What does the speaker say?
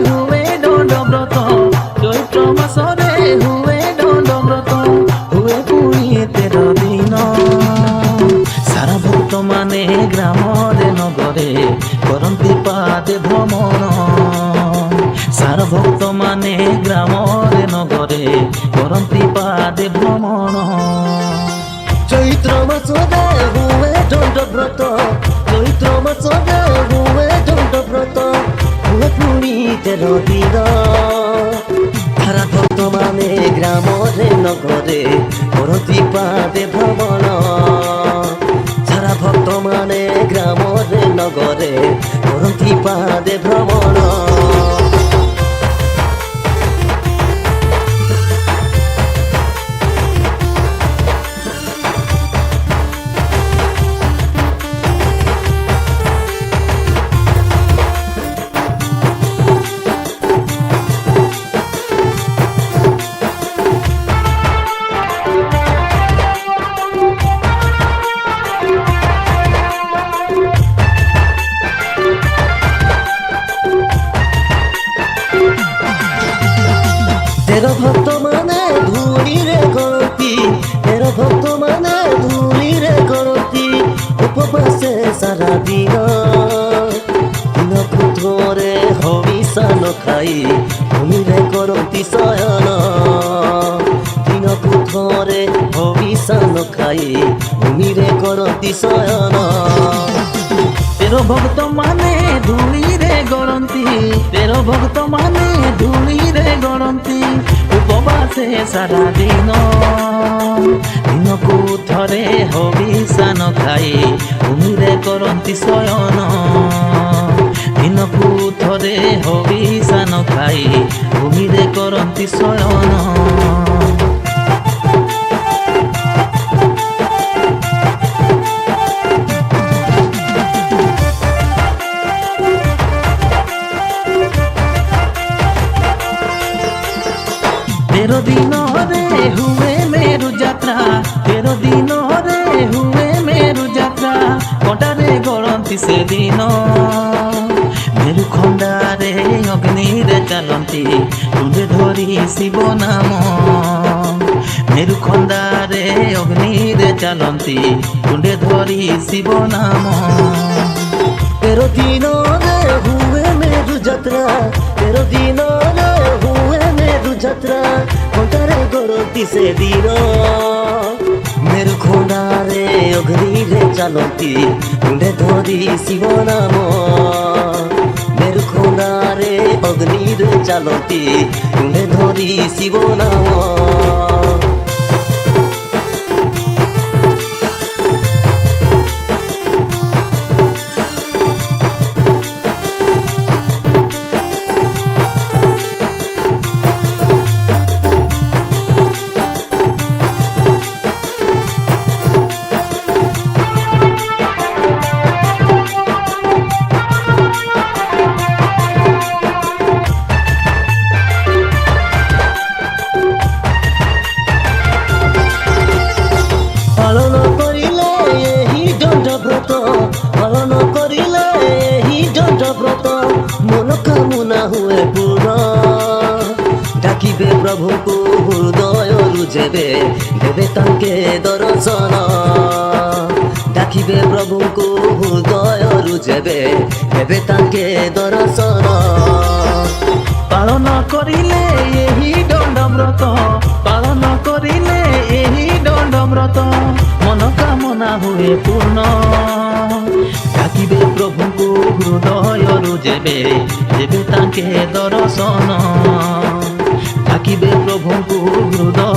ହୁଏ ଦଣ୍ଡବ୍ରତ, ଚୈତ୍ର ମାସରେ ହୁଏ ଦଣ୍ଡବ୍ରତ, ହୁଏ ପୁଣି 13 ଦିନ। ସାରା ଭକ୍ତମାନେ ଗ୍ରାମରେ ନଗରେ କରନ୍ତି ପାଦେ ଭ୍ରମଣ। ସାରା ଭକ୍ତମାନେ ଗ୍ରାମରେ ନଗରେ କରନ୍ତି ପାଦେ ଭ୍ରମଣ। ଚୈତ୍ର ମାସରେ ହୁଏ ଦଣ୍ଡବ୍ରତ, ଚୈତ୍ର ମାସରେ ହୁଏ ଦଣ୍ଡବ୍ରତ, ହୁଏ ପୁଣି 13 ଦିନ। ସାରା ଭକ୍ତମାନେ ଗ୍ରାମରେ ନଗରେ କରନ୍ତି ପାଦେ ଭ୍ରମଣ। ସାରା ଭକ୍ତମାନେ ଗ୍ରାମରେ ନଗରେ କରନ୍ତି ପାଦେ ଭ୍ରମଣ। तेरो भक्त माने धूली रे करती, तेरो भक्त माने धूली रे करती, उपवासे सारा दिन। दिन पुत्रे हविषा न खाई भूमि रे करती शयन। दिन पुत्रे हविषा न खाई भूमि रे करती शयन। तेरो भक्त माने धूली रे गड़ती, तेरो भक्त माने धूली रे गड़ती, उपवासे सारा दिन। दिनकू थरे हविषा न खाई भूमि रे करती शयन। दिनकू थरे हविषा न खाई भूमि रे करती शयन। तेरो दिन रे हुए मेरु यात्रा, तेरो दिन रे हुए मेरु यात्रा, कटारे गड़ती से दिन। मेरु खंडारे अग्नि रे चलती तुंडे धरी शिव नाम। मेरु खंडारे अग्नि रे चलती तुंडे धरी शिव नाम। तेरो दिन रे हुए मेरु यात्रा, तेरो दिन रे हुए मेरु यात्रा, खंडारे गड़ती से दिन। मेरु खंडारे अग्नि रे चलती तुंडे धरी शिव नाम। मेरु खंडारे अग्नि रे चलती तुंडे धरी शिव नाम। পালন করিলে এই দণ্ডব্রত, পালন করিলে এই দণ্ডব্রত, মনোকামনা হুয়ে পূর্ণ। ডাকিবে প্রভুଙ୍କୁ হৃদয়ରୁ যেবে, দেবে তাঙ্কে দর্শন। ডাকিবে প্রভুଙ୍କୁ হৃদয়ରୁ যেবে, দেবে তাঙ্কে দর্শন। পালন করিলে এই দণ্ডব্রত, পালন করিলে এই দণ্ডব্রত, মনোকামনা হুয়ে পূর্ণ। ডাকিবে প্রভুଙ୍କୁ হৃদয়ରୁ যেবে, দেবে তাঙ্কে দর্শন। ডাকিবে প্রভুଙ୍କୁ হৃদয়